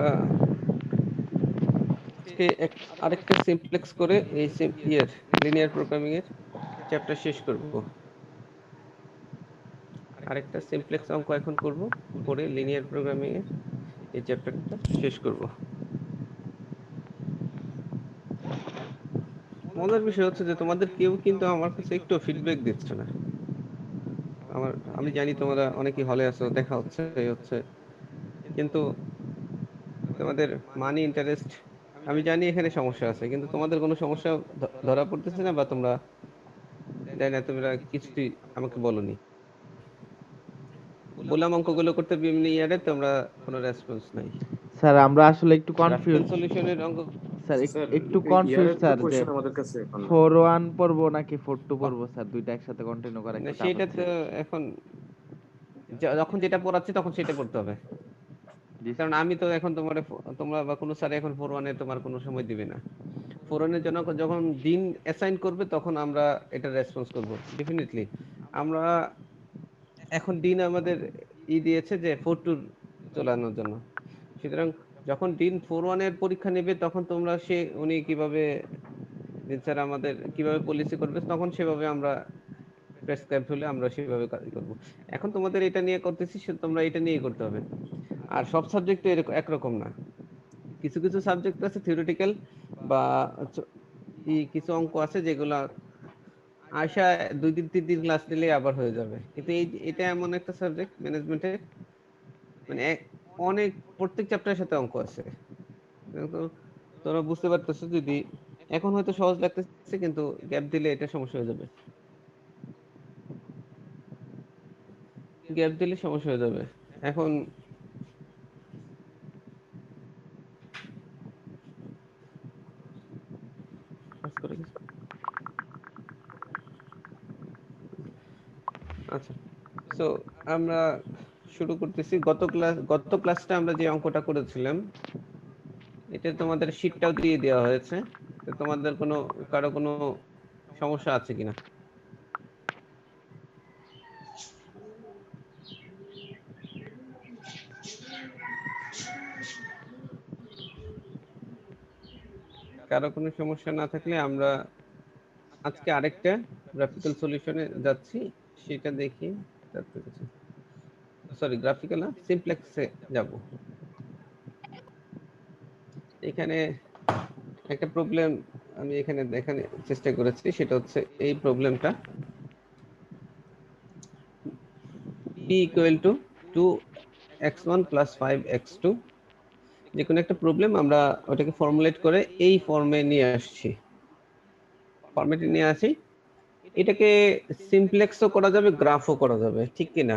আমরা আজকে আরেকটা সিমপ্লেক্স করে এই লিনিয়ার প্রোগ্রামিং এর চ্যাপ্টার শেষ করব। আরেকটা সিমপ্লেক্স অঙ্ক এখন করব, করে লিনিয়ার প্রোগ্রামিং এর এই চ্যাপ্টারটা শেষ করব। মজার বিষয় হচ্ছে যে তোমাদের কেউ কিন্তু আমার কাছে একটু ফিডব্যাক দিচ্ছে না। আমি জানি তোমরা অনেকেই হলে আছো, দেখা হচ্ছে এই হচ্ছে, কিন্তু তোমাদের মানি ইন্টারেস্ট, আমি জানি এখানে সমস্যা আছে, কিন্তু তোমাদের কোনো সমস্যা ধরা পড়তেছে না, বা তোমরা জানি না, তোমরা কিছুই আমাকে বলনি। বললাম অঙ্কগুলো করতে বিভিন্ন ইয়ারে, তোমরা কোনো রেসপন্স নাই। স্যার আমরা আসলে একটু গ্রাফিক্যাল কনফিউজ সলিউশনের অঙ্ক স্যার, স্যার একটু এই কনফিউজ ইয়ারের তো স্যার, যে কোশ্চেন আমাদের কাছে এখন নাই। 4-1 পড়বো নাকি 4-2 পড়বো স্যার? দুইটা একসাথে কন্টিনিউ করা না, একটু টাফ সেটা হচ্ছে। তো এখন যখন যেটা পড়াচ্ছি তখন সেটা পড়তে হবে। জি কারণ আমি তো এখন তোমরা বা কোনো স্যার এখন 4-1 তোমার কোনো সময় দিবে না। 4-1 জন্য যখন দিন অ্যাসাইন করবে তখন আমরা এটা রেসপন্স করব ডেফিনেটলি। আমরা এখন দিন আমাদের দিয়েছে যে 4-2 চালানোর জন্য, সুতরাং যখন দিন 4-1 পরীক্ষা নেবে তখন তোমরা উনি কিভাবে স্যার আমাদের কিভাবে পলিসি করবে, তখন সেভাবে আমরা প্রেসক্রাইব হলে আমরা সেভাবে কাজ করব। এখন তোমাদের এটা নিয়ে করতেছি, তোমরা এটা নিয়েই করতে হবে। আর সব সাবজেক্ট এরকম একরকম না, কিছু কিছু সাবজেক্ট আছে থিওরিটিক্যাল, বা কিছু অঙ্ক আছে যেগুলা আশা 2 দিন 3 দিন ক্লাস নিলে আবার হয়ে যাবে, কিন্তু এটা এমন একটা সাবজেক্ট ম্যানেজমেন্টের, মানে অনেক প্রত্যেক চ্যাপ্টারের সাথে অঙ্ক আছে। তো তোমরা বুঝতে পারতেছো, যদি এখন হয়তো সহজ লাগতেছে, কিন্তু গ্যাপ দিলে এটা সমস্যা হয়ে যাবে, গ্যাপ দিলে সমস্যা হয়ে যাবে। এখন আচ্ছা, সো আমরা শুরু করতেছি। গত ক্লাসটা আমরা যে অঙ্কটা করেছিলাম, এটা তোমাদের শীটটাও দিয়ে দেওয়া হয়েছে, তো তোমাদের কারো কোনো সমস্যা আছে কিনা? কারো কোনো সমস্যা না থাকলে আমরা আজকে আরেকটা গ্রাফিক্যাল সলিউশনে যাচ্ছি, সেটা দেখি। সরি, গ্রাফিক্যাল না, সিমপ্লেক্সে যাব। এখানে একটা প্রবলেম আমি এখানে দেখানোর চেষ্টা করেছি, সেটা হচ্ছে এই প্রবলেমটা, p equal to 2x1 plus 5x2, যে কোনো একটা প্রবলেম আমরা ওটাকে ফর্মুলেট করে এই ফর্মে নিয়ে আসছি, ফর্মেটে নিয়ে আসি। এটাকে সিমপ্লেক্সও করা যাবে, গ্রাফও করা যাবে, ঠিক কি না?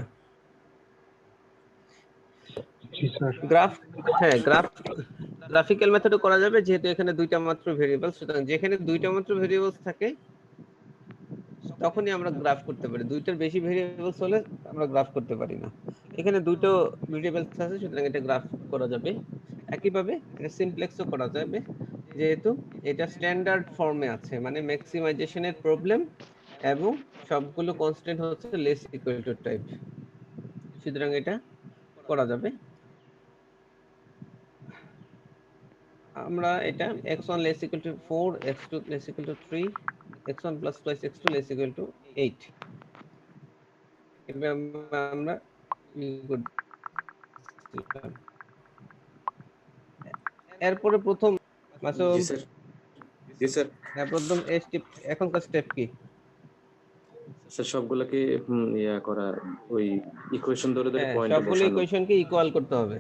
গ্রাফ, হ্যাঁ, গ্রাফিক্যাল মেথডও করা যাবে, যেহেতু এখানে দুইটা মাত্র ভেরিয়েবল। সুতরাং যেখানে দুইটা মাত্র ভেরিয়েবলস থাকে তখনই আমরা গ্রাফ করতে পারি, দুইটার বেশি ভেরিয়েবলস হলে আমরা গ্রাফ করতে পারি না। এখানে দুটো ভেরিয়েবলস আছে, সুতরাং এটা গ্রাফ করা যাবে। একইভাবে এটা সিমপ্লেক্সও করা যাবে, যেহেতু এটা স্ট্যান্ডার্ড ফর্মে আছে, মানে ম্যাক্সিমাইজেশনের প্রবলেম এবং সবগুলো কনস্ট্যান্ট হচ্ছে লেস ইকুয়াল টু টাইপ, সুতরাং এটা করা যাবে। আমরা এটা x1 less equal to 4, x2 less equal to 3, x1 plus twice x2 less equal to 8, এভাবে আমরা এরপরে প্রথম জি স্যার, জি স্যার। প্রথম স্টেপ, এখনকার স্টেপ কি? স্যার সবগুলোকে ইয়া করা, ওই ইকুয়েশন ধরে ধরে হ্যাঁ, পয়েন্টে সবগুলো বসানো। ইকুয়েশনকে ইকুয়াল করতে হবে,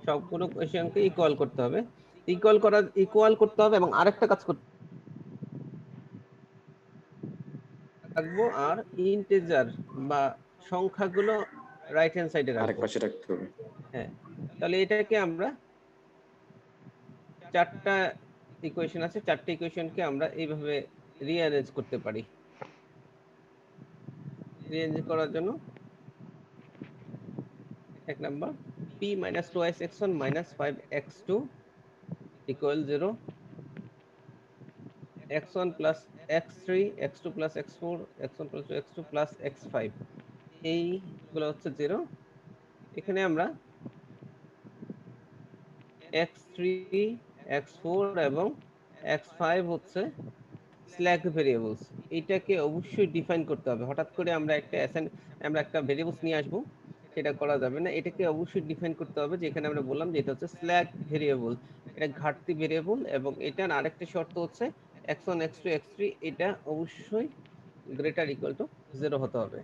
সবগুলো ইকুয়েশনকে ইকুয়াল করতে হবে, ইকুয়াল করতে হবে, এবং আরেকটা কাজ করতে রাখবো, আর ইন্টিজার বা সংখ্যাগুলো রাইট হ্যান্ড সাইডে আরেক রাখবো। পাশে রাখতে হবে। হ্যাঁ, তাহলে এটাকে আমরা চারটা ইকুয়েশন আছে, চারটা ইকুয়েশনকে আমরা এইভাবে রিঅ্যারেঞ্জ করতে পারি। রিঅ্যারেঞ্জ করার জন্য এক number, p minus 2x1 minus 5x2 equal 0, x1 plus x3, x2 plus x4, x1 plus x2 plus x5, এইগুলো হচ্ছে 0। এখানে আমরা x3 x4 এবং x5 হচ্ছে স্ল্যাক ভেরিয়েবলস। এটাকে অবশ্যই ডিফাইন করতে হবে। হঠাৎ করে আমরা একটা ভেরিয়েবলস নিয়ে আসবো, সেটা করা যাবে না। এটাকে অবশ্যই ডিফাইন করতে হবে, যেখানে আমরা বললাম যে এটা হচ্ছে স্ল্যাক ভেরিয়েবল, এটা ঘাটতি ভেরিয়েবল, এবং এটার আরেকটা শর্ত হচ্ছে x1 x2 x3 এটা অবশ্যই গ্রেটার ইকুয়াল টু 0 হতে হবে।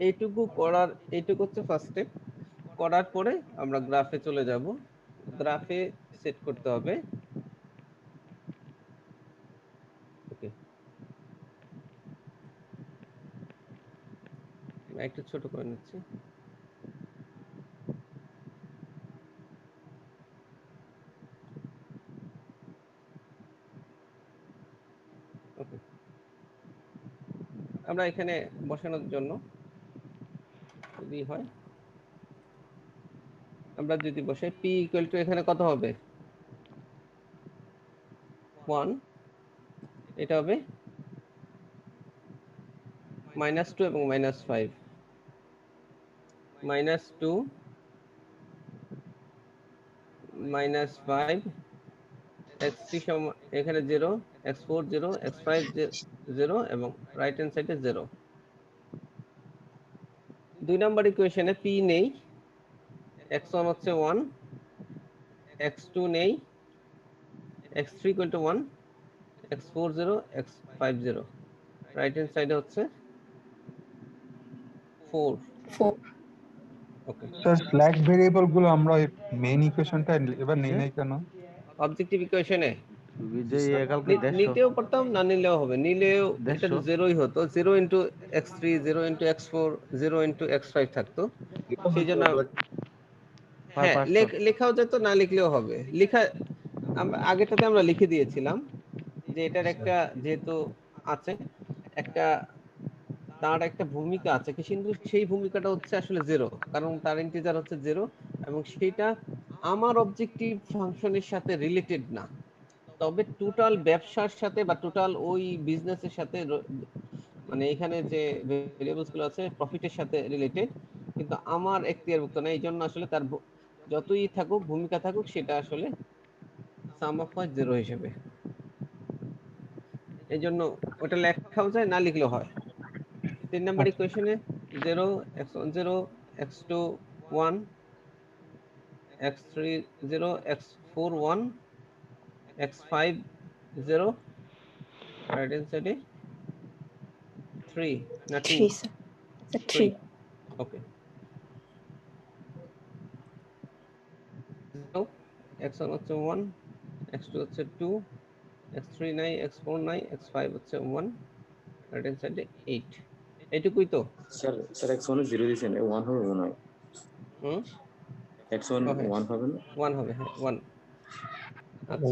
এইটুকু হচ্ছে ফার্স্ট স্টেপ। করার পরে আমরা গ্রাফে চলে যাব। গ্রাফে সেট করতে হবে, ওকে একটু ছোট করে নিচ্ছি। ওকে, আমরা এখানে বসানোর জন্য যদি হয়, আমরা যদি বসাই p ইকুয়াল টু এখানে কত হবে 1, এটা হবে -2 এবং -5, -2 -5 x3 সমান এখানে 0, x4 0, x5 0 এবং রাইট হ্যান্ড সাইডে 0। 2 নাম্বার ইকুয়েশনে p নেই, x1 হচ্ছে 1, x2 নেই, x3 equal to 1, x4 0, x5 0, right hand সাইডে হচ্ছে 4। 4 ওকে, স্যার স্ল্যাক ভেরিয়েবল গুলো আমরা ওই মেইন ইকুয়েশনটা এবার নেই নাই কেন? অবজেক্টিভ ইকুয়েশনে বিজয় কালকে 150 নিতেও পারতাম, না নিলেও হবে। নিলেও এটা 150 0ই হতো, 0 into x3, 0 into x4, 0 into x5 থাকতো। সেই জন্য হ্যাঁ লেখাও যেত, না লিখলেও হবে। আমরা আগেটাতে আমরা লিখে দিয়েছিলাম যে এটার একটা যেহেতু আছে একটা তার একটা ভূমিকা আছে, কিন্তু সেই ভূমিকাটা হচ্ছে আসলে 0, কারণ তার ইন্টিজার হচ্ছে 0 এবং সেটা আমার অবজেক্টিভ ফাংশনের সাথে রিলেটেড না। তবে টোটাল ব্যবসার সাথে বা টোটাল ওই বিজনেসের সাথে মানে এখানে যে ভেরিয়েবলস গুলো আছে প্রফিটের সাথে রিলেটেড, কিন্তু আমার এখতিয়ারভুক্ত না। এই জন্য আসলে তার যতই থাকুক ভূমিকা থাকুক সেটা আসলে সাম অফ হয় 0 হিসেবে। এই জন্য ওটা লেখাও যায়, না লিখলেও হয়। 3 নাম্বার ইকুয়েশনে 0, x1 0, x2 1, x3 0, x4 1, x5 0, right hand সাইডে 3 না 2 3 sir 3 ওকে, x1 হচ্ছে 1, x2 হচ্ছে 2, x3 নাই, x4 নাই, x5 হচ্ছে 1, রাইট হ্যান্ড সাইডে 8। এইটুকুই তো স্যার x1 এ 0 দিয়েছেন, 1 হবে মনে হয়। x1 1 হবে না? 1 হবে, হ্যাঁ 1।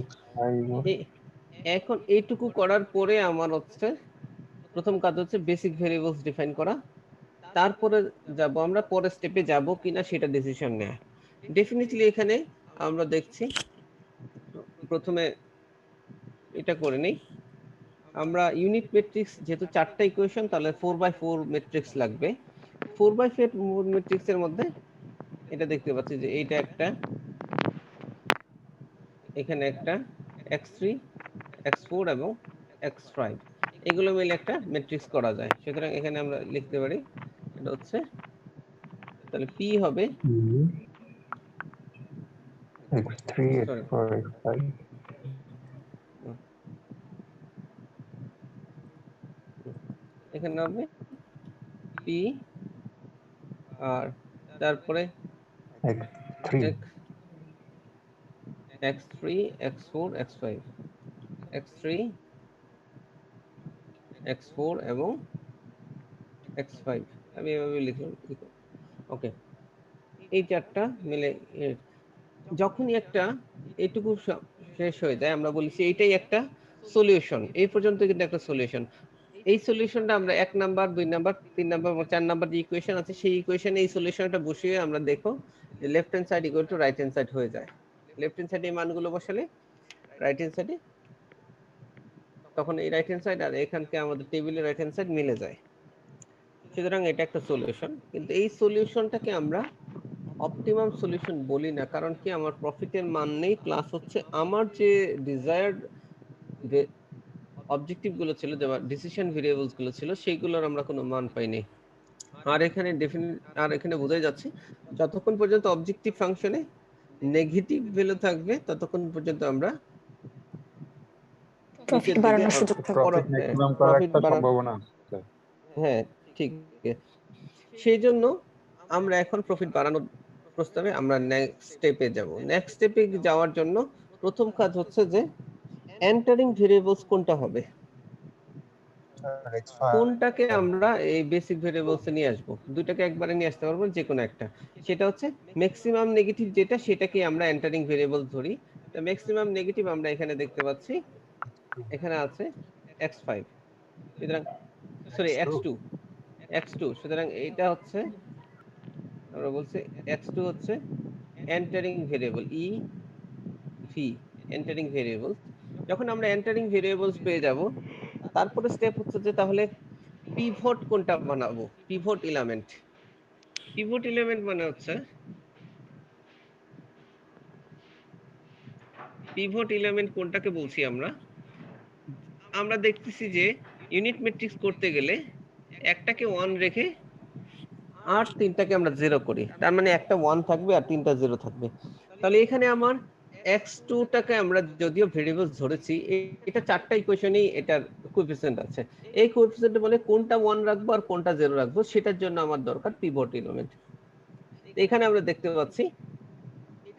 X5 এখন এইটুকু করার পরে আমার হচ্ছে প্রথম কাজ হচ্ছে বেসিক ভেরিয়েবলস ডিফাইন করা। তারপরে যাব আমরা পরের স্টেপে যাব কিনা সেটা ডিসিশন নেওয়া। ডেফিনেটলি এখানে আমরা দেখছি প্রথমে এটা করে নেই। আমরা ইউনিট ম্যাট্রিক্স যেহেতু 4টা ইকুয়েশন, তাহলে 4/4 ম্যাট্রিক্স লাগবে। 4/4 ম্যাট্রিক্সের মধ্যে এটা দেখতে পাচ্ছি যে এইটা একটা, এখানে একটা, x3 x4 এবং x5 এগুলো মিলে একটা ম্যাট্রিক্স করা যায়। সুতরাং এখানে আমরা লিখতে পারি এটা হচ্ছে, তাহলে p হবে X3 সরি X4 X5 এখানে হবে p আর তারপরে X3 x3 x4 x5, x3 x4 এবং x5 আমি এভাবে লিখলাম। ওকে, এই চারটা মিলে যখনই একটা এইটুকু শেষ হয়ে যায় আমরা বলি এইটাই একটা সলিউশন। এই পর্যন্ত কিন্তু একটা সলিউশন। এই সলিউশনটা আমরা 1 নাম্বার 2 নাম্বার 3 নাম্বার 4 নাম্বার যে ইকুয়েশন আছে সেই ইকুয়েশনে এই সলিউশনটা বসিয়ে আমরা দেখো যে left hand side equal to right hand side হয়ে যায়। লেফট হ্যান্ড সাইডে এই মানগুলো বসালে রাইট হ্যান্ড সাইডে তখন এই রাইট হ্যান্ড সাইড আর এখানকে আমাদের টেবিলের রাইট হ্যান্ড সাইড মিলে যায়। সুতরাং এটা একটা সলিউশন। কিন্তু এই সলিউশনটাকে আমরা অপটিমাম সলিউশন বলি না, কারণ কি আমার প্রফিটের মান নেই, প্লাস হচ্ছে আমার যে ডিজায়ার্ড অবজেক্টিভ গুলো ছিল, যেমন ডিসিশন ভেরিয়েবলস গুলো ছিল, সেইগুলোর আমরা কোনো মান পাইনি। আর এখানে আর এখানে বোঝাই যাচ্ছে যতক্ষণ পর্যন্ত অবজেক্টিভ ফাংশনে নেগেটিভ ভ্যালু থাকবে ততক্ষণ পর্যন্ত আমরা প্রফিট নিচের দিকে বাড়ানোর সুযোগ থাকবে। প্রফিট ম্যাক্সিমাম করার প্রফিট একটা বাড়ানো, সম্ভাবনা আছে। হ্যাঁ ঠিক। সেই জন্য আমরা এখন প্রফিট বাড়ানোর প্রস্তাবে আমরা নেক্সট স্টেপে যাব। নেক্সট স্টেপে যাওয়ার জন্য প্রথম কাজ হচ্ছে যে এন্টারিং ভেরিয়েবলস কোনটা হবে, কোনটাকে আমরা এই বেসিক ভেরিয়েবলস এ নিয়ে আসবো। দুইটাকে একবারে নিয়ে আসতে পারবো, যে কোনো একটা। সেটা হচ্ছে ম্যাক্সিমাম নেগেটিভ যেটা, সেটাকে আমরা এন্টারিং ভেরিয়েবল ধরি। তো ম্যাক্সিমাম নেগেটিভ আমরা এখানে দেখতে পাচ্ছি, এখানে আছে x5, সুতরাং সরি x2, সুতরাং এটা হচ্ছে আমরা বলছি x2 হচ্ছে entering variable, E V entering variable. যখন আমরা এন্টারিং ভেরিয়েবলস পেয়ে যাব, তারপরে স্টেপ হচ্ছে যে তাহলে পিভট কোনটা বানাবো, পিভট এলিমেন্ট। পিভট এলিমেন্ট মানে হচ্ছে, পিভট এলিমেন্ট কোনটাকে বলছি আমরা, আমরা দেখতেছি যে ইউনিট ম্যাট্রিক্স করতে গেলে একটাকে 1 রেখে আর তিনটাকে আমরা 0 করি, তার মানে একটা 1 থাকবে আর তিনটা 0 থাকবে। তাহলে এখানে আমার x2 টাকে আমরা যদিও ভেরিয়েবল ধরেছি, এটা চারটা ইকুয়েশনেই এটার কোএফিসিয়েন্ট আছে। এই কোএফিসিয়েন্ট বলে কোনটা 1 রাখবো আর কোনটা 0 রাখবো, সেটার জন্য আমার দরকার পিভট এলিমেন্ট। এখানে আমরা দেখতে পাচ্ছি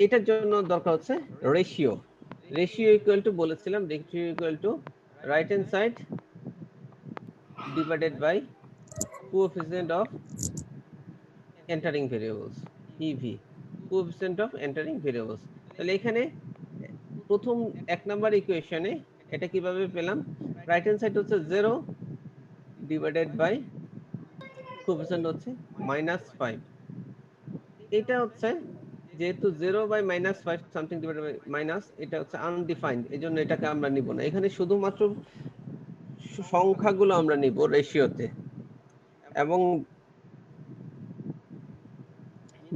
এটার জন্য দরকার হচ্ছে রেশিও। রেশিও ইকুয়াল টু বলেছিলাম, ratio equal to right hand side divided by coefficient of entering variables, ইভি, কোএফিসিয়েন্ট অফ এন্টারিং ভেরিয়েবলস। তাহলে এখানে প্রথম এক নাম্বার ইকুয়েশনে এটা কিভাবে পেলাম, রাইট হ্যান্ড সাইড হচ্ছে 0 ডিভাইডেড বাই কোএফিসিয়েন্ট হচ্ছে -5। এটা হচ্ছে যেহেতু 0 by -5 something divided by minus, এটা হচ্ছে আনডিফাইন্ড, এজন্য এটাকে আমরা নিব না। এখানে শুধুমাত্র সংখ্যাগুলো আমরা নিব রেশিওতে, এবং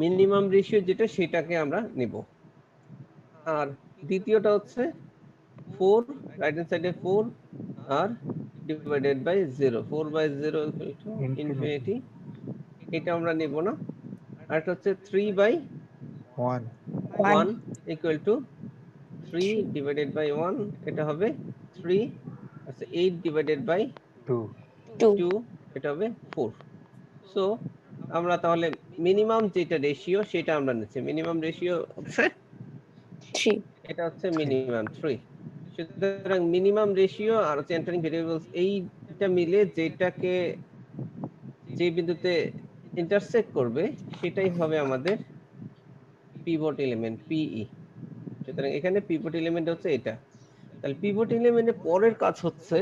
মিনিমাম রেশিও যেটা সেটাকে আমরা নিব। আর দ্বিতীয়টা হচ্ছে 4, রাইট হ্যান্ড সাইডে 4 আর ডিভাইডেড বাই 0, 4 বাই 0 ইনফিনিটি, এটা আমরা নিব না। আর এটা হচ্ছে 3 by 1 equal to 3 divided by 1, এটা হবে 3। আচ্ছা 8 ডিভাইডেড বাই 2, এটা হবে 4। সো আমরা তাহলে মিনিমাম যেটা রেশিও সেটা আমরা নিচ্ছি, মিনিমাম রেশিও হচ্ছে 3। এটা হচ্ছে মিনিমাম 3। সুতরাং মিনিমাম রেশিও আর এন্টারিং ভেরিয়েবলস এইটা মিলে যেটাকে যে বিন্দুতে ইন্টারসেক্ট করবে সেটাই হবে আমাদের পিভট এলিমেন্ট, পিই। সুতরাং এখানে পিভট এলিমেন্ট হচ্ছে এটা। তাহলে পিভট এলিমেন্টের পরের কাজ হচ্ছে,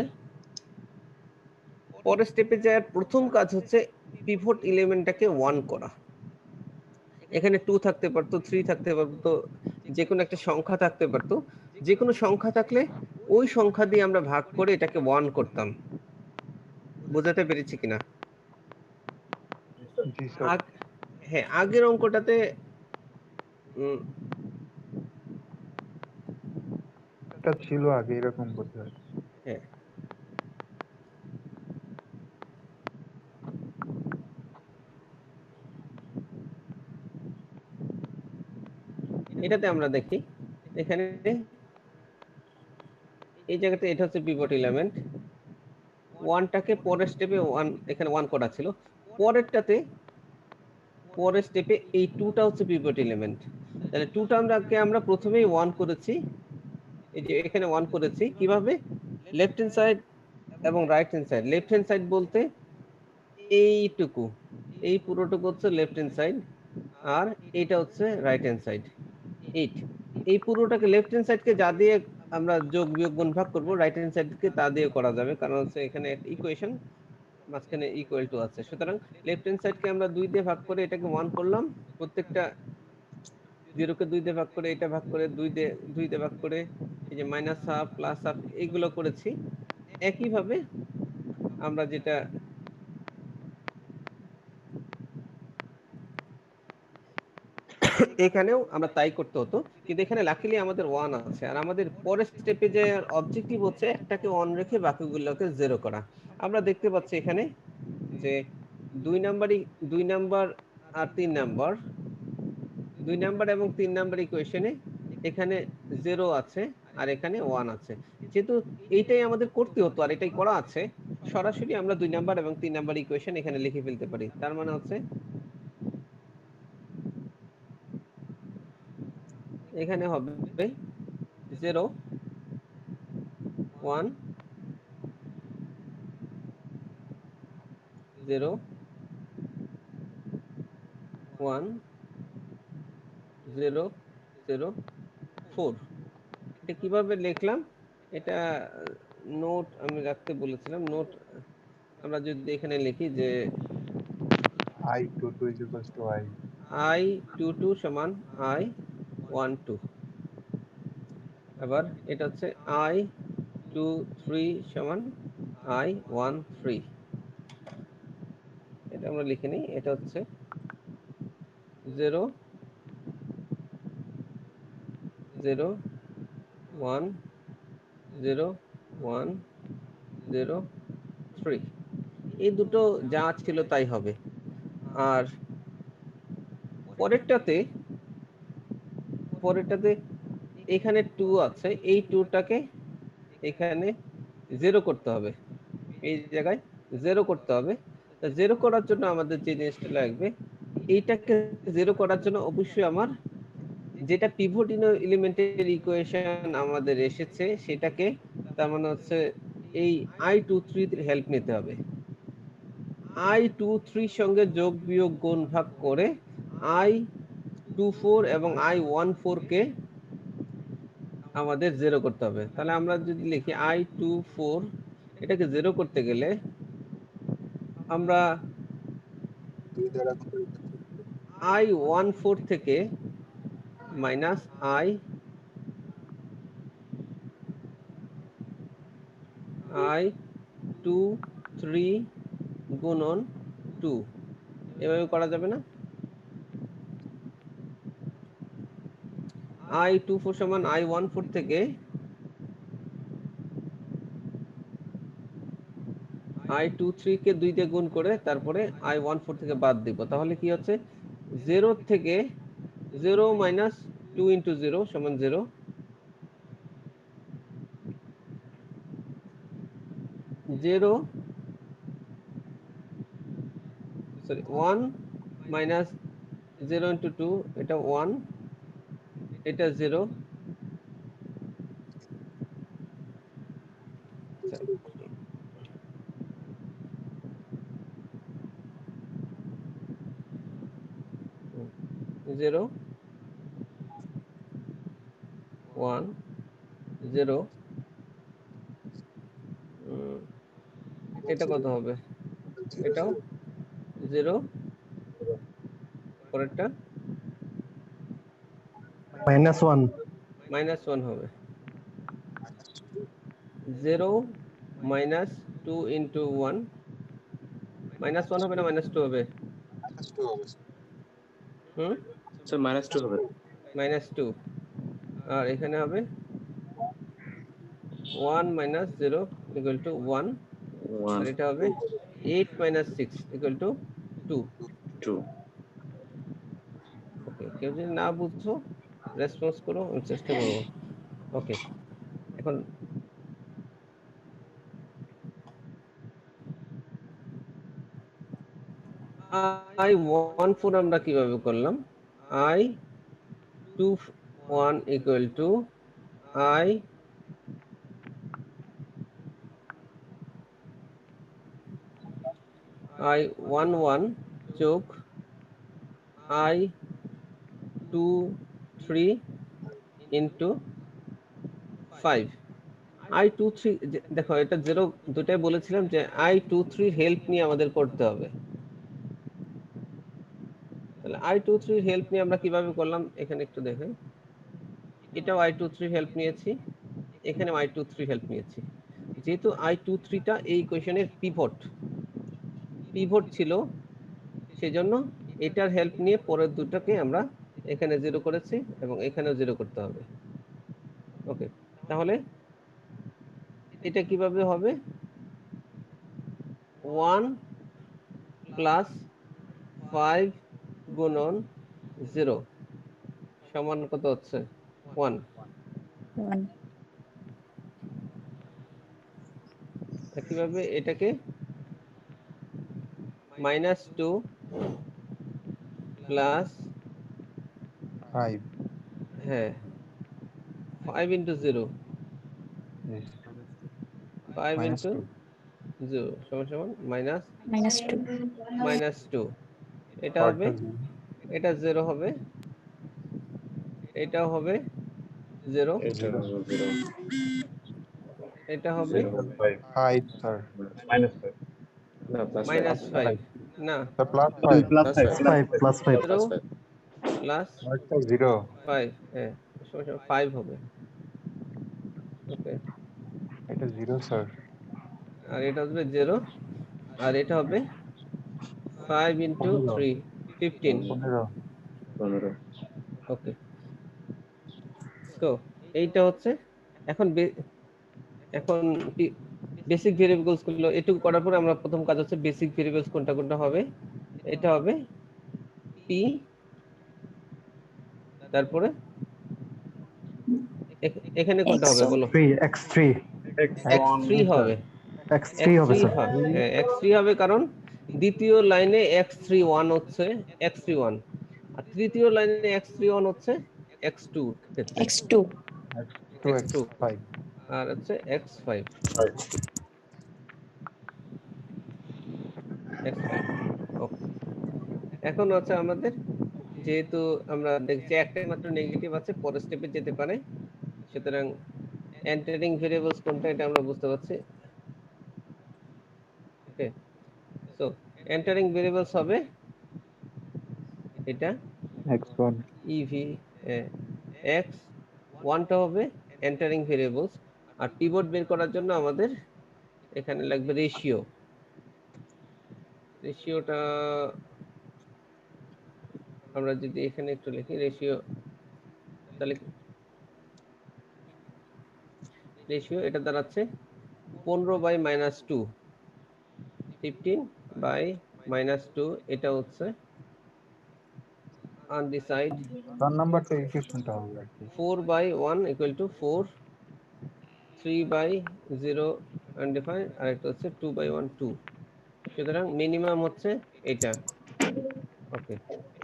পরের স্টেপে যাওয়ার প্রথম কাজ হচ্ছে পিভট এলিমেন্টটাকে 1 করা। এখানে 2 থাকতে পারতো, 3 থাকতে পারতো, যে কোনো একটা সংখ্যা থাকতে পারতো। যে কোনো সংখ্যা থাকলে ওই সংখ্যা দিয়ে আমরা ভাগ করে এটাকে 1 করতাম। বোঝাতে পেরেছি কিনা? জি স্যার। হ্যাঁ, আগের অঙ্কটাতে এটা ছিল আগে এরকম বোধ হয়। হ্যাঁ, এটাতে আমরা দেখি, এখানে এই জায়গাতে এটা হচ্ছে পিভট এলিমেন্ট। 1টাকে পরের স্টেপে 1, এখানে 1 করা ছিল। পরেরটাতে পরের স্টেপে এই 2টা হচ্ছে পিভট এলিমেন্ট। তাহলে 2টা আমরা প্রথমেই 1 করেছি, এই যে এখানে 1 করেছি। কিভাবে? লেফট হ্যান্ড সাইড এবং right hand side. Left hand side বলতে এইটুকু, এই পুরোটুকু হচ্ছে লেফট হ্যান্ড সাইড, আর এটা হচ্ছে রাইট হ্যান্ড সাইড 8। এই পুরোটাকে লেফট হ্যান্ড সাইডকে যা দিয়ে আমরা যোগ বিয়োগ গুণ ভাগ করব, রাইট হ্যান্ড সাইডকে তা দিয়ে করা যাবে, কারণ হচ্ছে এখানে একটা ইকুয়েশন মাঝখানে ইকুয়াল টু আছে। সুতরাং লেফট হ্যান্ড সাইডকে আমরা 2 দিয়ে ভাগ করে এটাকে 1 করলাম, প্রত্যেকটা 0 কে 2 দিয়ে ভাগ করে, এটা ভাগ করে 2 দিয়ে ভাগ করে, এই যে মাইনাস হাফ প্লাস হাফ এইগুলো করেছি। একইভাবে আমরা যেটা এখানেও আমরা তাই করতে হতো, কিন্তু এখানে লাকিলি আমাদের 1 আছে, আর আমাদের পরের স্টেপে যে অবজেক্টিভ হচ্ছে একটাকে 1 রেখে বাকিগুলোকে 0 করা। আমরা দেখতে পাচ্ছি এখানে যে 2 নাম্বার আর 3 নাম্বার, 2 নাম্বার এবং 3 নাম্বার ইকুয়েশনে এখানে 0 আছে আর এখানে 1 আছে। যেহেতু এইটাই আমাদের করতে হতো আর এটাই করা আছে, সরাসরি আমরা 2 নাম্বার এবং 3 নাম্বার ইকুয়েশন এখানে লিখে ফেলতে পারি। তার মানে হচ্ছে এখানে হবে 0 1 0 1 0 0 4। এটা কিভাবে লিখলাম, এটা নোট আমি রাখতে বলেছিলাম। নোট আমরা যদি এখানে লিখি যে I22 is equals to I. I22 সমান I12, আবার এটা হচ্ছে I23 সমান I13। এটা আমরা লিখে নিই, এটা হচ্ছে 0 0 1 0 1 0 3। এই দুটো যা ছিল তাই হবে। আর পরেরটাতে এখানে 2 আছে, এই 2টাকে এখানে 0 করতে হবে, এই জায়গায় 0 করতে হবে। তো 0 করার জন্য আমাদের যে জিনিসটা লাগবে, এইটাকে 0 করার জন্য অবশ্যই আমার যেটা পিভট এলিমেন্টের ইকুয়েশন আমাদের এসেছে সেটাকে, তার মানে হচ্ছে এই I23 এর হেল্প নিতে হবে। I23 সঙ্গে যোগ বিয়োগ গুণ ভাগ করে I24 এবং I14 কে আমাদের 0 করতে হবে। তাহলে আমরা যদি লিখি I24, এটাকে 0 করতে গেলে আমরা I14 থেকে মাইনাস I23 গুণন 2, এভাবে করা যাবে না? I24 সমান I14 থেকে I23 কে 2 দিয়ে গুণ করে তারপরে I14 থেকে বাদ দিব। তাহলে কি হচ্ছে 0 থেকে 0 মাইনাস 2 ইন্টু 0 সমান 0, 0 সরি 1 মাইনাস 0 ইন্টু 2, এটা 1, এটা 0, 0 1 0, এটা কত হবে? এটাও 0, পরেরটা -1 হবে। 0 মাইনাস 2 ইন্টু 1, -1 হবে না -2 হবে? হুম, স্যার -2 হবে। -2। আর এখানে হবে 1 মাইনাস 0 ইকুয়াল টু 1, আর 1 এটা হবে 8 মাইনাস 6 ইকুয়াল টু 2। 2। ওকে, কেউ যদি না বুঝছো রেসপন্স করো, আমি চেষ্টা করবো। ওকে, এখন I14 আমরা কিভাবে করলাম? I21 ইকুয়াল টু I11 যোগ I23 ইন্টু 5। I23 দেখো, এটা 0 দুটাই বলেছিলাম যে I23 হেল্প নিয়ে আমাদের করতে হবে। তাহলে I23 হেল্প নিয়ে আমরা কিভাবে করলাম এখানে একটু দেখেন। এটাও I23 হেল্প নিয়েছি, এখানেও I23 হেল্প নিয়েছি। যেহেতু I23 টা এই ইকুয়েশনের পিভট ছিল, সেজন্য এটার হেল্প নিয়ে পরের দুটোকে আমরা এখানে 0 করেছি এবং এখানেও 0 করতে হবে। ওকে, তাহলে এটা কিভাবে হবে? 1 প্লাস 5 গুণন 0 সমান কত হচ্ছে? 1। 1 একইভাবে এটাকে -2 প্লাস 5. হ্যাঁ 5 ইন্টু 0, Yes. 5 Minus into 2. 0 সমান সমান -2 -2। এটা হবে, Part 0. এটা 0 হবে, এটাও হবে 0, এটা 0 এটা হবে 5, sir. না প্লাস 5 -5 না Sir, plus 5. Plus 5 plus 5 0 plus 5 plus Part 0. 5, হ্যাঁ সমান সমান 5 হবে। ওকে, এটা 0, sir. আর এটা হবে 0, আর এটা হবে 5 ইন্টু 3 15। 15. 15 ওকে, তো এইটা হচ্ছে এখন এখন বেসিক ভেরিয়েবলস গুলো এটুকু করার পরে আমরা প্রথম কাজ হচ্ছে বেসিক ভেরিয়েবলস কোনটা কোনটা হবে। এটা হবে p, তারপরে এখানে কোনটা হবে বলো? x3 x3 হবে, x3 হবে স্যার হ্যাঁ x3 হবে, কারণ দ্বিতীয় লাইনে x31 হচ্ছে x31, আর তৃতীয় লাইনে x31 হচ্ছে x2 ক্ষেত্রে, x2 X2, X2 X5. আর হচ্ছে x5, x5। ওকে, এখন হচ্ছে আমাদের, যেহেতু আমরা দেখছি একটাই মাত্র নেগেটিভ আছে, পরের স্টেপে যেতে পারে, সুতরাং এন্টারিং ভেরিয়েবলস কোনটা এটা আমরা বুঝতে পারছি। ওকে, সো এন্টারিং ভেরিয়েবলস হবে এটা x1 ev x1 টা হবে এন্টারিং ভেরিয়েবলস, আর পিভট বের করার জন্য আমাদের এখানে লাগবে রেশিও। রেশিওটা আমরা যদি এখানে একটু লিখি রেশিও, তাহলে রেশিও এটা দাঁড়াচ্ছে 15 বাই -2, 15 বাই -2, এটা হচ্ছে on the side 4 নাম্বারটা ইকুয়েশনটা হবে আর কি। 4 by 1 equal to 4, 3 by 0 undefined, আর একটা হচ্ছে 2 by 1 2। সুতরাং মিনিমাম হচ্ছে এটা। ওকে,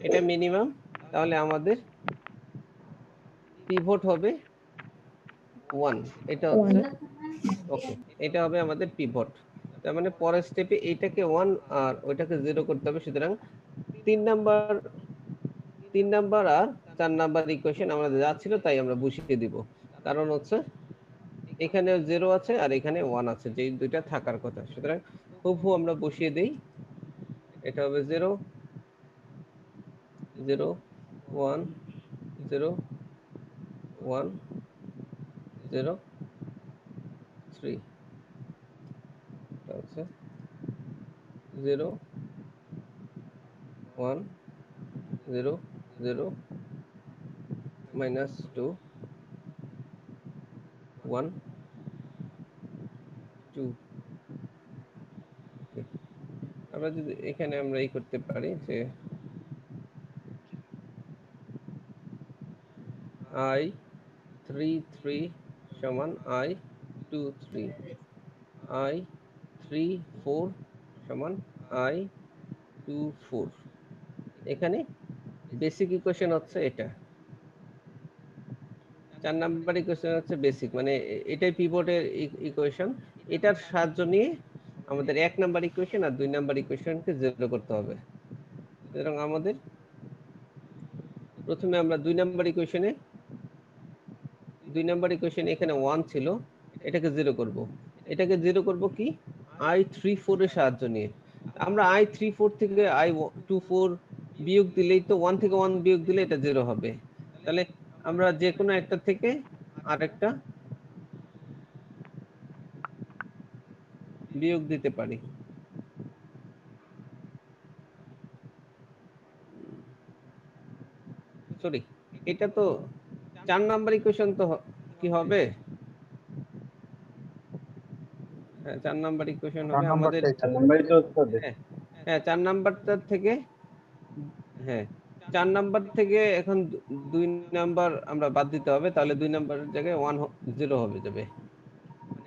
এটা মিনিমাম, তাহলে আমাদের পিভট হবে 1, এটা হচ্ছে 1 ওকে, এটা হবে আমাদের পিভট। তার মানে পরের স্টেপে এইটাকে 1 আর ওইটাকে 0 করতে হবে। সুতরাং 3 নাম্বার আর 4 নাম্বার ইকুয়েশন আমাদের যা ছিল তাই আমরা বসিয়ে দিব, কারণ হচ্ছে এখানে 0 আছে আর এখানে 1 আছে, যেই দুইটা থাকার কথা। সুতরাং হুবহু আমরা বসিয়ে দেই, এটা হবে 0 0 1 0 1 0 3, এটা হচ্ছে 0 1 0 0 -2 1 2। আমরা যদি এখানে আমরা এই করতে পারি যে i33 সমান i23, i34 সমান i24। এখানে বেসিক ইকুয়েশন হচ্ছে এটা, 4 নাম্বার ইকুয়েশন হচ্ছে বেসিক, মানে এটাই পিভটের ইকুয়েশন। এটার সাহায্য নিয়ে আমাদের 1 নাম্বার ইকুয়েশন আর 2 নাম্বার ইকুয়েশনকে 0 করতে হবে। সুতরাং আমাদের প্রথমে আমরা 2 নাম্বার ইকুয়েশনে এখানে 1 ছিল, এটাকে 0 করব। এটাকে 0 করব কি i34 এর সাহায্য নিয়ে। আমরা i34 থেকে i24 বিয়োগ দিলেই তো 1 থেকে 1 বিয়োগ দিলে এটা 0 হবে। তাহলে আমরা যে কোনো একটা থেকে আরেকটা বিয়োগ দিতে পারি। সরি, এটা তো 4 নাম্বার ইকুয়েশন তো কি হবে? হ্যাঁ, 4 নাম্বার ইকুয়েশন 4 হবে আমাদের। নাম্বারটাই তো। হ্যাঁ, হ্যাঁ 4 নাম্বার থেকে, হ্যাঁ 4 নাম্বার থেকে এখন 2 নাম্বার আমরা বাদ দিতে হবে, তাহলে 2 নাম্বারের জায়গায় 0 হবে যাবে।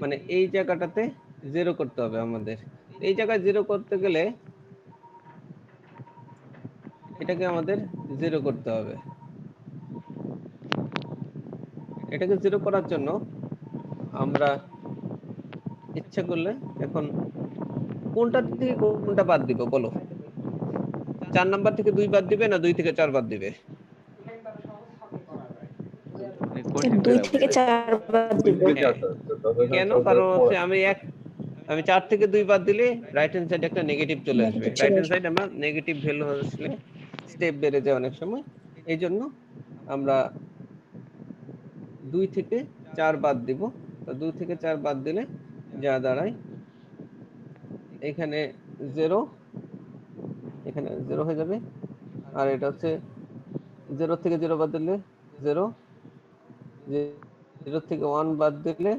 মানে এই জায়গাটাতে 0 করতে হবে আমাদের। এই জায়গায় 0 করতে গেলে এটাকে আমাদের 0 করতে হবে। এটাকে 0 করার জন্য আমরা ইচ্ছা করলে এখন কোনটা থেকে কোনটা বাদ দিব বলো? 4 নাম্বার থেকে 2 বাদ দিবে না 2 থেকে 4 বাদ দিবে? কঠিন 2 করে থেকে 4 বাদ দিব। হ্যাঁ, কেন? কারণ হচ্ছে আমি 4 থেকে 2 বাদ দিলে রাইট হ্যান্ড সাইডে একটা নেগেটিভ চলে আসবে। নেগেটিভ রাইট চলে হ্যান্ড আসবে। সাইড আমরা নেগেটিভ ভ্যালু আসলে স্টেপ বেড়ে যায় অনেক সময়। এই জন্য আমরা 2 থেকে 4 বাদ দিব। তো 2 থেকে 4 বাদ দিলে যা দাঁড়ায় এখানে 0, এখানে 0 হয়ে যাবে। আর এটা হচ্ছে 0 থেকে 0 বাদ দিলে 0, 0 থেকে 1 বাদ দিলে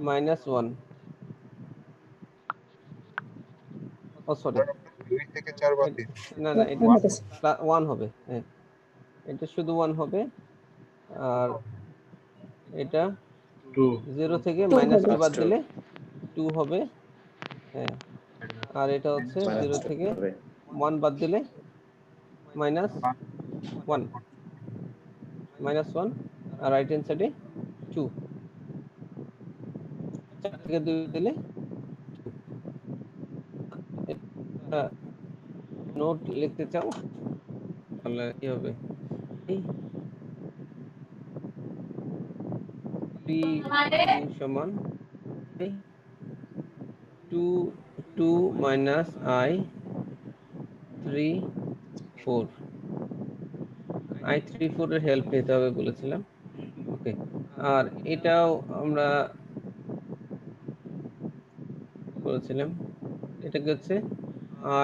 -1। ও সরি, 2 থেকে 4 বাদ দিন। না না, এটা 1 হবে স্যার। 1 হবে। হ্যাঁ, এটা শুধু 1 হবে। আর এটা 0 থেকে 2 হবে। -2 বাদ দিলে 2 হবে। হ্যাঁ, আর এটা হচ্ছে 0 থেকে 1 বাদ দিলে -1, -1। আর রাইট হ্যান্ড সাইডে 2, 4 থেকে 2 দিলে 2। এটা নোট লিখতে চাও তাহলে কি হবে? 3 সমান 2 2 - I 3 4। I 3 4 এর হেল্প নিতে হবে বলেছিলাম। ওকে, আর এটাও আমরা বলেছিলাম, এটাকে হচ্ছে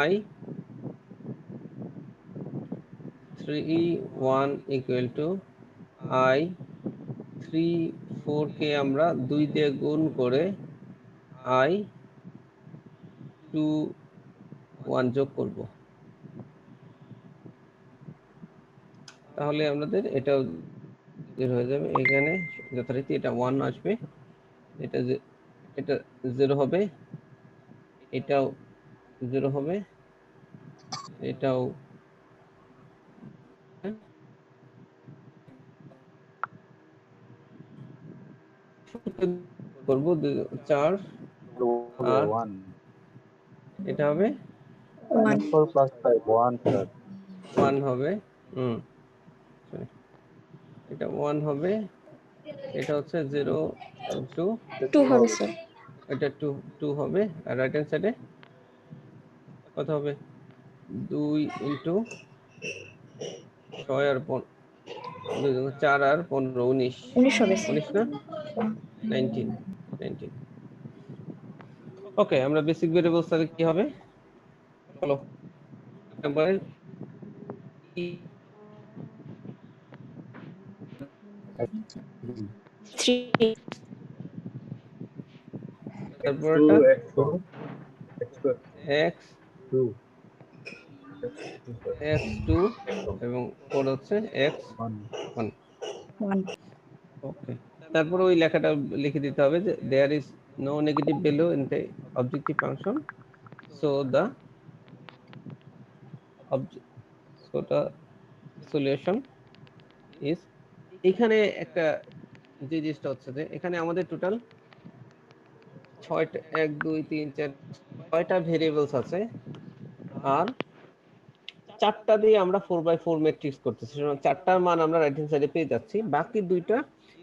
I 3 1 I 3 4 কে আমরা 2 দিয়ে গুণ করে I 2 1 যোগ করব। তাহলে আমাদের এটাও 0 হয়ে যাবে। এখানে যথারীতি এটা 1 আসবে, এটা 0 হবে, এটাও 0 হবে, এটাও করব 4, আর এটা হবে 1 4 plus 5 1 sir 1 হবে। sorry, এটা 1 হবে, এটা হচ্ছে 0 ইনটু 2 হবে স্যার। এটা 2 হবে। আর রাইট হ্যান্ড সাইডে কত হবে? 2 ইনটু 6 আর 4 আর 15 19। 19 হবে স্যার। 19 না, 19। ওকে, আমরা বেসিক ভেরিয়েবলস তাহলে কি হবে বলো? নাম্বারে 3 তারপরটা x 2 এবং 4 হচ্ছে x 1। 1 ওকে, তারপর ওই লেখাটা লিখে দিতে হবে যে there is no negative value in the objective function, so the solution is. এখানে একটা যে জিনিসটা হচ্ছে যে এখানে আমাদের টোটাল 6টা 1 2 3 4 6টা ভেরিয়েবলস আছে, আর 4টা দিয়ে আমরা 4/4 ম্যাট্রিক্স করতেছি। সুতরাং 4টার মান আমরা রাইট হ্যান্ড সাইডে পেয়ে যাচ্ছি। বাকি দুইটা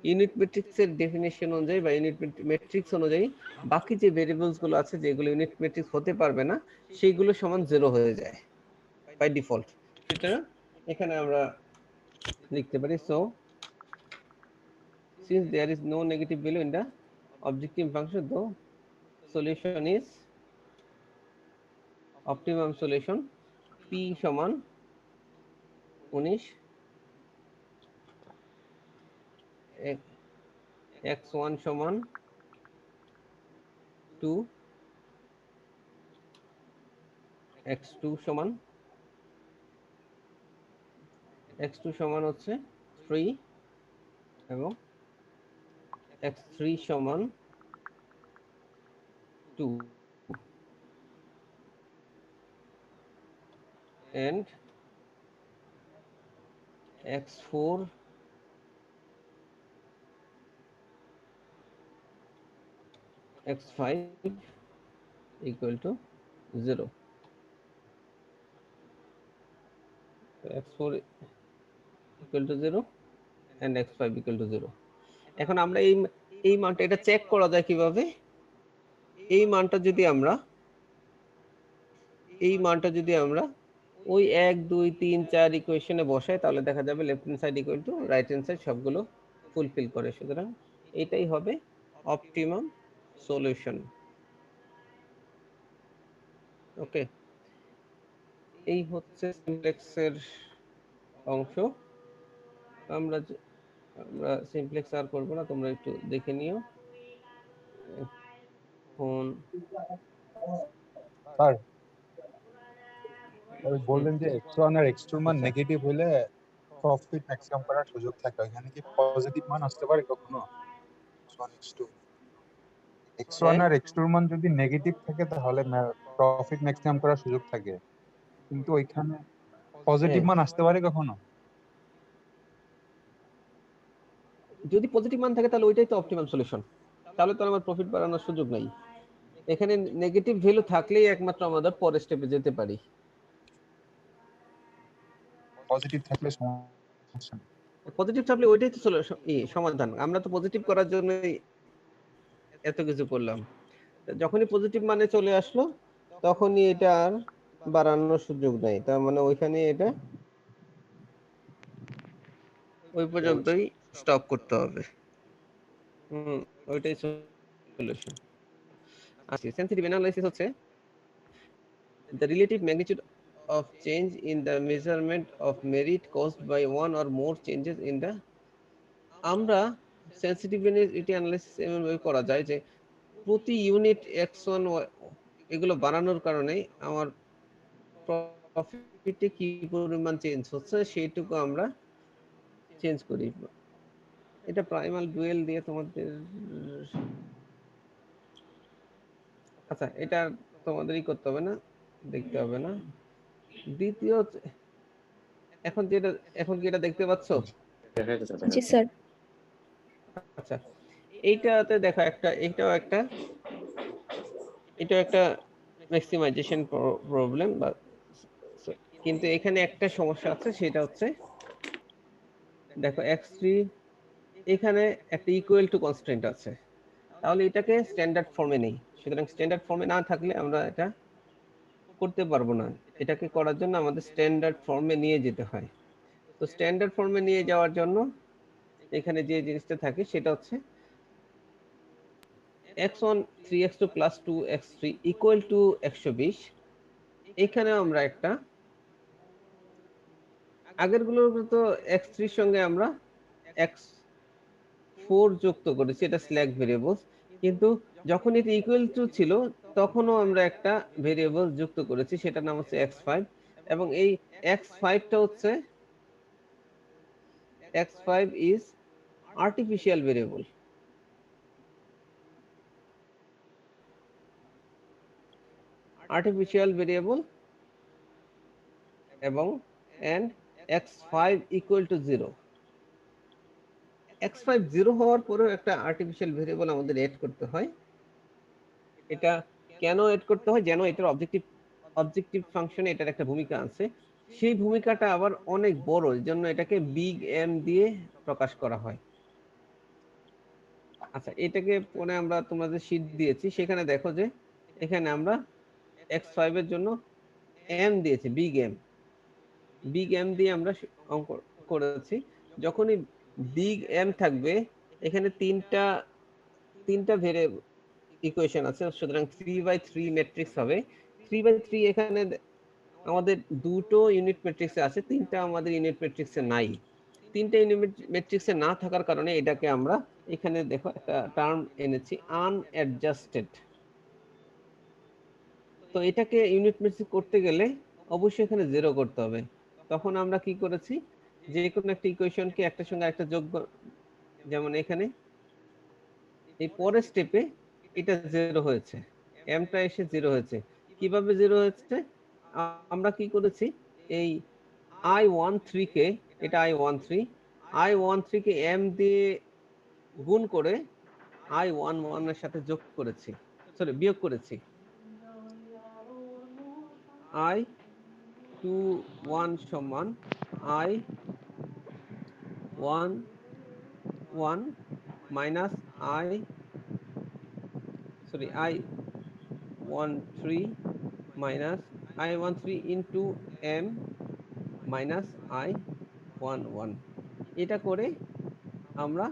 ইউনিট ম্যাট্রিক্সের ডেফিনিশন অনুযায়ী বা ইউনিট ম্যাট্রিক্স অনুযায়ী বাকি যে ভেরিয়েবলস গুলো আছে যেগুলো ইউনিট ম্যাট্রিক্স হতে পারবে না সেইগুলো সমান 0 হয়ে যায় বাই ডিফল্ট। সুতরাং এখানে আমরা লিখতে পারি, so since there is no negative value in the objective function, the solution is optimum solution p সমান 19 x1 সমান 2, x2 সমান হচ্ছে 3 এবং x3 সমান 2 and x4 x5 equal to 0. So x4 equal to 0 and x5 equal to 0. এখন আমরা এই মানটা এটা চেক করা যায় কিভাবে? এই মানটা যদি আমরা ওই 1 2 3 4 ইকুয়েশনে বসাই তাহলে দেখা যাবে left hand side equal to right hand side সবগুলো ফুলফিল করে। সুতরাং এটাই হবে অপটিমাম সলিউশন। ওকে, এই হচ্ছে সিমপ্লেক্সের অংশ। আমরা সিমপ্লেক্স আর করবো না, তোমরা একটু দেখে নিও। এখন স্যার বললেন যে x1 আর x2 মান আচ্ছা। নেগেটিভ হলে প্রফিট ম্যাক্সিমাম করার সুযোগ থাকে, এখানে কি পজিটিভ মান আসতে পারে কখনো? x1 হ্যাঁ, আর x2 মান যদি নেগেটিভ থাকে তাহলে প্রফিট ম্যাক্সিমাম করার সুযোগ থাকে, কিন্তু ওইখানে পজিটিভ হ্যাঁ, মান আসতে পারে কখনো? যদি পজিটিভ মান থাকে তাহলে ওইটাই তো অপটিমাম সলিউশন। তাহলে তো আমার প্রফিট বাড়ানোর সুযোগ নাই। এখানে নেগেটিভ ভ্যালু থাকলেই একমাত্র আমাদের পরের স্টেপে যেতে পারি। পজিটিভ থাকলে সমস্যা নেই। পজিটিভ থাকলে ওইটাই তো সমাধান। আমরা তো পজিটিভ করার জন্য এত কিছু করলাম। যখনই পজিটিভ মানে চলে আসলো তখনই এটা আর বাড়ানোর সুযোগ নাই। তার মানে ওইখানে এটা ওই পর্যন্তই স্টপ করতে হবে। ওইটাই সলিউশন। আচ্ছা, সেনসিটিভ অ্যানালাইসিস হচ্ছে the relative magnitude of change in the measurement of merit caused by one or more changes in the আমরা সেনসিটিভিটি অ্যানালাইসিস এমনভাবে করা যায় যে প্রতি ইউনিট x1 এগুলো বানানোর কারণে আমার প্রফিটে কি পরিমাণ চেঞ্জ হচ্ছে সেইটুকু আমরা চেঞ্জ করি। এটা প্রাইমাল ডুয়েল দিয়ে তোমাদের, আচ্ছা এটা তোমাদেরই করতে হবে না, দেখতে হবে না। দ্বিতীয়, এখন কি এটা দেখতে পাচ্ছ? দেখা যাচ্ছে জি স্যার। আচ্ছা, এইটাতে দেখো এটাও একটা ম্যাক্সিমাইজেশন প্রবলেম, কিন্তু এখানে একটা সমস্যা আছে, সেটা হচ্ছে দেখো x3 এখানে একটা ইকুয়াল টু কনস্ট্যান্ট আছে, তাহলে এটাকে স্ট্যান্ডার্ড ফর্মে নেই। সুতরাং স্ট্যান্ডার্ড ফর্মে না থাকলে আমরা এটা করতে পারবো না। এটাকে করার জন্য আমাদের স্ট্যান্ডার্ড ফর্মে নিয়ে যেতে হয়। তো স্ট্যান্ডার্ড ফর্মে নিয়ে যাওয়ার জন্য এখানে যে জিনিসটা থাকে সেটা হচ্ছে x1 3x2 plus 2x3 equal to 120। এখানে আমরা একটা আগেরগুলোর তো x3 এর সঙ্গে আমরা x4 যুক্ত করেছি, এটা স্ল্যাক ভেরিয়েবল। কিন্তু যখন এটা ইকুয়াল টু ছিল তখনও আমরা একটা ভেরিয়েবল যুক্ত করেছি, সেটার নাম হচ্ছে x5। এবং এই x5টা হচ্ছে x5 is artificial variable। এবং and x5 equal to 0। x5 0 হওয়ার পরেও একটা আর্টিফিশিয়াল ভেরিয়েবল আমাদের এড করতে হয়। এটা কেন এড করতে হয়? যেন এটার অবজেক্টিভ ফাংশনে এটার একটা ভূমিকা আছে, সেই ভূমিকাটা আবার অনেক বড়, এর জন্য এটাকে বিগ এম দিয়ে প্রকাশ করা হয়। আচ্ছা, এটাকে পরে আমরা তোমাদের শীট দিয়েছি, সেখানে দেখো যে এখানে আমরা x5 এর জন্য এম দিয়েছি, বিগ এম দিয়ে আমরা অঙ্ক করেছি। যখনই বিগ এম থাকবে এখানে তিনটা ভেরিয়েবল ইকুয়েশন আছে, সুতরাং 3/3 ম্যাট্রিক্স হবে। 3/3 এখানে আমাদের দুটো ইউনিট ম্যাট্রিক্সে আছে, তিনটা আমাদের ইউনিট ম্যাট্রিক্সে নাই। তিনটা ইউনিট ম্যাট্রিক্সে না থাকার কারণে এটাকে আমরা এখানে দেখো একটা টার্ম এনেছি আনঅ্যাডজাস্টেড। তো এটাকে ইউনিট ম্যাট্রিক্স করতে গেলে অবশ্যই এখানে 0 করতে হবে। তখন আমরা কি করেছি, যে কোনো একটা ইকুয়েশনকে একটার সঙ্গে একটা যোগ যেমন এখানে এই পরের স্টেপে এটা 0 হয়েছে, এমটা এসে 0 হয়েছে। কিভাবে 0 হয়েছে, আমরা কি করেছি, এই I13 কে, এটা I13 কে m দিয়ে গুণ করে I11 এর সাথে যোগ করেছি, সরি বিয়োগ করেছি। I21 সমান I11 minus I13 minus I13 into m minus I11। এটা করে আমরা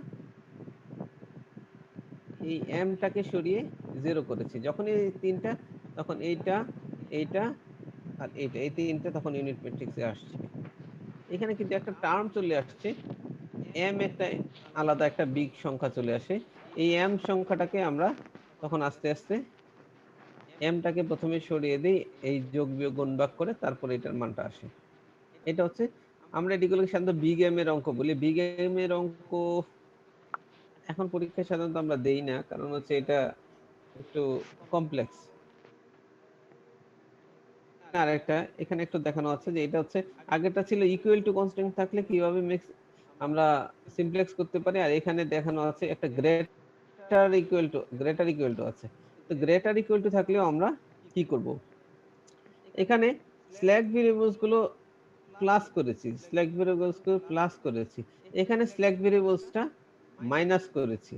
এই mটাকে সরিয়ে 0 করেছি। যখন এই তিনটা, তখন এইটা আর এইটা, এই তিনটা তখন ইউনিট ম্যাট্রিক্সে আসছে। এখানে কিন্তু একটা টার্ম চলে আসছে, m একটা আলাদা একটা বিগ সংখ্যা চলে আসে। এই m সংখ্যাটাকে আমরা তখন আস্তে আস্তে mটাকে প্রথমে সরিয়ে দিই, এই যোগ বিয়োগ গুণ ভাগ করে, তারপরে এটার মানটা আসে। এটা হচ্ছে আমরা এগুলোকে সাধারণত বিগ এম এর অঙ্ক বলি। বিগ এম এর অঙ্ক এখন পরীক্ষায় সাধারণত আমরা দেই না, কারণ হচ্ছে এটা একটু কমপ্লেক্স। আর একটা এখানে একটু দেখানো আছে যে এটা হচ্ছে, আগেরটা ছিল ইকুয়াল টু কনস্ট্যান্ট থাকলে কিভাবে আমরা সিমপ্লেক্স করতে পারি, আর এখানে দেখানো আছে একটা গ্রেটার ইকুয়াল টু আছে। তো গ্রেটার ইকুয়াল টু থাকলেও আমরা কি করব, এখানে স্ল্যাক ভেরিয়েবলস গুলো প্লাস করেছি, এখানে স্ল্যাক ভেরিয়েবলসটা মাইনাস করেছি,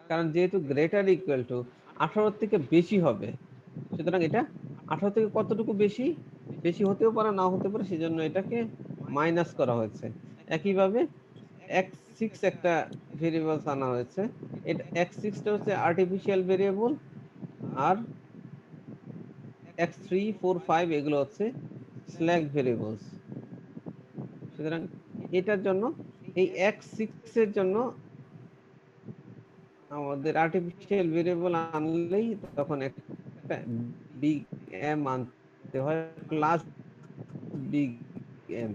কারণ যেহেতু গ্রেটার ইকুয়াল টু 18 থেকে বেশি হবে, সুতরাং এটা 18 থেকে কতটুকু বেশি হতেও পারে, না হতে পারে, সেজন্য এটাকে মাইনাস করা হয়েছে। একইভাবে x6 একটা ভেরিয়েবলস আনা হয়েছে, এটা x6টা হচ্ছে আর্টিফিশিয়াল ভেরিয়েবল, আর x3 4 5 এগুলো হচ্ছে স্ল্যাক ভেরিয়েবলস। সুতরাং এটার জন্য এই x6 এর জন্য আমাদের আর্টিফিশিয়াল ভেরিয়েবল আনলেই তখন একটা বিগ এম আনতে হয়, প্লাস বিগ এম।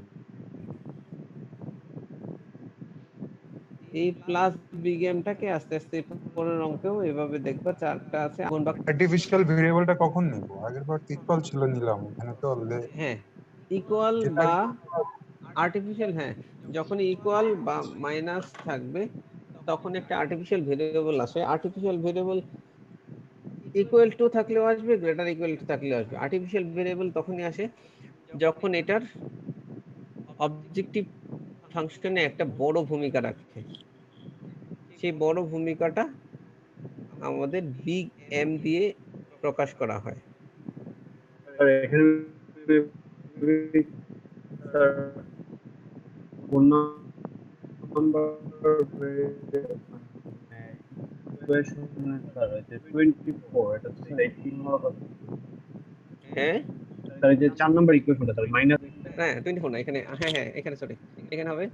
এই প্লাস বিগ এমটাকে আস্তে আস্তে পরের অঙ্কেও এভাবে দেখবা, চারটা আছে। আর্টিফিশিয়াল ভেরিয়েবলটা কখন নিব? আগেরবার তো ইকুয়াল ছিল, নিলাম। এখানে তো হ্যাঁ, ইকুয়াল বা আর্টিফিশিয়াল, হ্যাঁ, যখন ইকুয়াল বা মাইনাস থাকবে তখন একটা আর্টিফিশিয়াল ভেরিয়েবল আসে। আর্টিফিশিয়াল ভেরিয়েবল ইকুয়াল টু থাকলেও আসবে, গ্রেটার ইকুয়াল টু থাকলেও আসবে। আর্টিফিশিয়াল ভেরিয়েবল তখনই আসে যখন এটার অবজেক্টিভ ফাংশনে একটা বড় ভূমিকা রাখে। সেই বড় ভূমিকাটা আমাদের বিগ এম দিয়ে প্রকাশ করা হয়। হ্যাঁ, তার যে 4 নাম্বার ইকুয়েশনটা তার মাইনাস, হ্যাঁ 24 না, এখানে হ্যাঁ এখানে সরি, এখানে হবে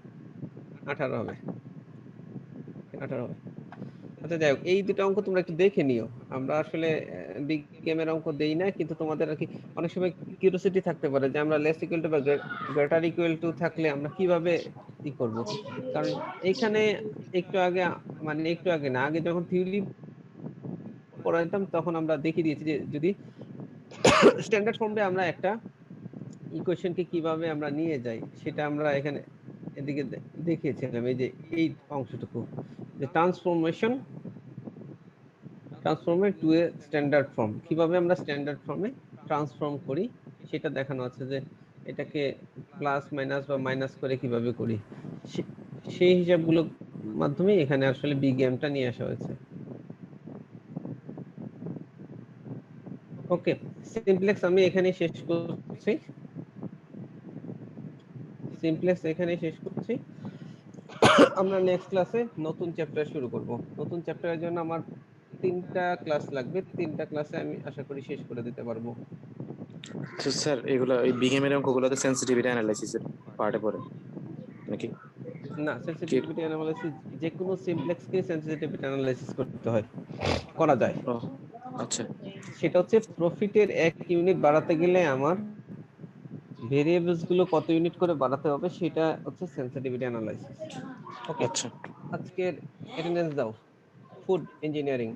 18 হবে। আচ্ছা যাই হোক, এই দুটো অঙ্ক তোমরা একটু দেখে নিও। আমরা আসলে বিগ গেমের অঙ্ক দেই না, কিন্তু তোমাদের আর কি অনেক সময় কিউরিওসিটি থাকতে পারে যে আমরা লেস ইকুয়াল টু বা গ্রেটার ইকুয়াল টু থাকলে আমরা কিভাবে কি করব। কারণ এখানে একটু আগে না, আগে যখন থিওরি পড়াইতাম তখন আমরা দেখিয়ে দিয়েছি যে যদি স্ট্যান্ডার্ড ফর্মে আমরা একটা ইকুয়েশনকে কিভাবে আমরা নিয়ে যাই, সেটা আমরা এখানে এদিকে দেখিয়েছিলাম। এই যে এই অংশটুকু, যে ট্রান্সফরমেশন টু এ স্ট্যান্ডার্ড ফর্ম, কিভাবে আমরা স্ট্যান্ডার্ড ফর্মে ট্রান্সফর্ম করি সেটা দেখানো আছে, যে এটাকে প্লাস মাইনাস বা মাইনাস করে কিভাবে করি, সেই হিসাবগুলোর মাধ্যমে এখানে আসলে বিগ এমটা নিয়ে আসা হয়েছে। ওকে, সিমপ্লেক্স আমি এখানে শেষ করছি। আমরা নেক্সট ক্লাসে নতুন চ্যাপ্টার শুরু করব। নতুন চ্যাপ্টারের জন্য আমার 3টা ক্লাস লাগবে, 3টা ক্লাসে আমি আশা করি শেষ করে দিতে পারবো। তো স্যার এগুলো এই বিগেমের অঙ্কগুলোতে সেন্সিটিভিটি অ্যানালাইসিসের পার্টে পড়ে নাকি? না, সেনসিটিভিটি অ্যানালাইসিস যে কোনো সিমপ্লেক্সকে সেনসিটিভিটি অ্যানালাইসিস করতে হয়, করা যায়। ও আচ্ছা সেটা হচ্ছে প্রফিটের 1 ইউনিট বাড়াতে গেলে আমার ভেরিয়েবলস গুলো কত ইউনিট করে বাড়াতে হবে সেটা হচ্ছে সেনসিটিভিটি অ্যানালাইসিস। ওকে, আচ্ছা আজকের অ্যাটেন্ডেন্স দাও। Food engineering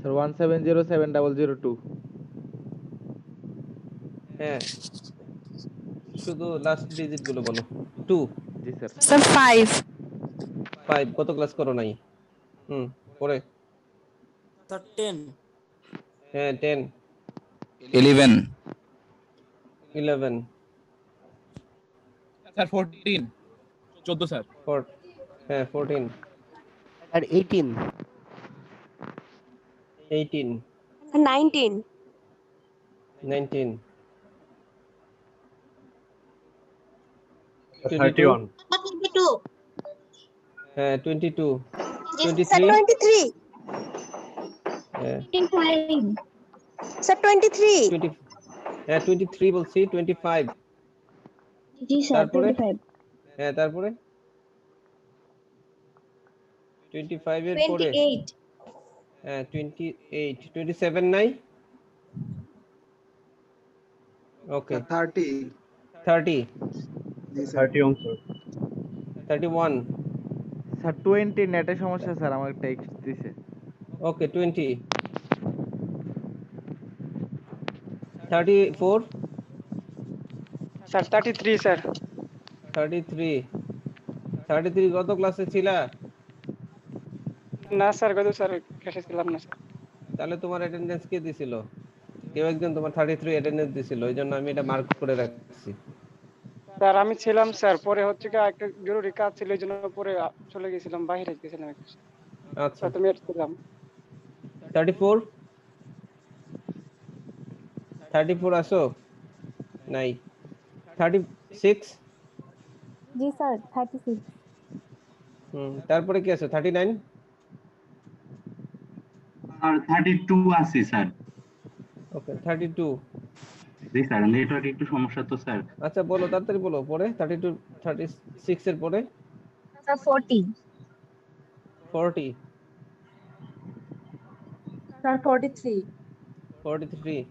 sir 1707002। হ্যাঁ, শুধু লাস্ট ডিজিট গুলো বলো। 2 জি স্যার। Sir, 5. 5 কত ক্লাস করো নাই? পরে স্যার 10 হ্যাঁ 10 11 11 স্যার 14 14 স্যার 4 হ্যাঁ 14 আর 18 18 19. 19 31 22. হ্যাঁ 22 Sir, 23 23. হ্যাঁ 25. Sir, 23. 20 হ্যাঁ 23 বলছি 25 জি স্যার, তারপরে? 25. হ্যাঁ তারপরে 25 এর পরে 28. হ্যাঁ 28 27 নাই? ওকে 30 30 31 স্যার 31 স্যার 20 নেটে সমস্যা স্যার, আমাকে টেক্সট দিছে। ওকে 20 34 স্যার 33 স্যার 33 কত ক্লাসে ছিলা? না স্যার কত স্যার ক্লাসে ছিলাম না স্যার। তাহলে তোমার অ্যাটেন্ডেন্স কে দিছিল? কেউ একজন তোমার 33 অ্যাটেন্ডেন্স দিছিল, এইজন্য আমি এটা মার্ক করে রাখছি। স্যার আমি ছিলাম স্যার, পরে হচ্ছে কি একটা জরুরি কাজ ছিল এই জন্য পরে চলে গেছিলাম, বাইরে গেছিলাম একটু। আচ্ছা স্যার তুমি ছিলাম 34 আসো নাই? 36 জি স্যার, 36. তারপরে কি আছে? 39 আর 32 আছে স্যার ওকে 32 জি স্যার নেটওয়ার্ক একটু সমস্যা তো স্যার আচ্ছা বলো তাড়াতাড়ি বলো। পরে 32 36 এর পরে Sir, 40. 40 Sir, 43. 43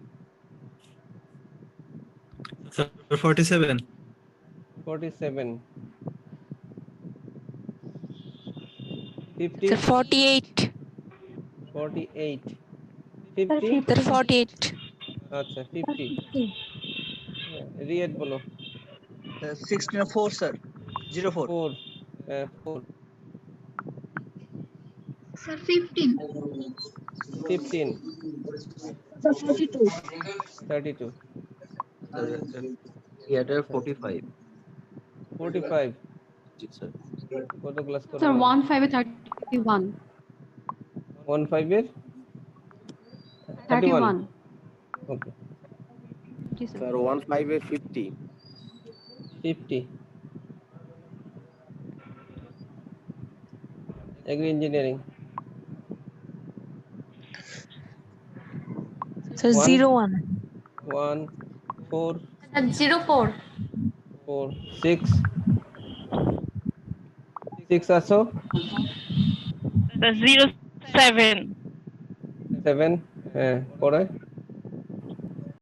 47 47 50 Sir, 48. 48 Sir, 50 Sir, 48. আচ্ছা 50 রিয়েট বলো 64 স্যার 04 4 4 Sir, 15. 15 Sir, 32. 32 এটা 45 45 জি স্যার কত ক্লাস করো? Sir, 15 এ 31. 15 এর 31 ওকে জি স্যার। স্যার 15 এ 50 50 এগ্রি ইঞ্জিনিয়ারিং Sir, 01. 1 4 Sir, 04. 4 6 আসো 07 7 হ্যাঁ পরে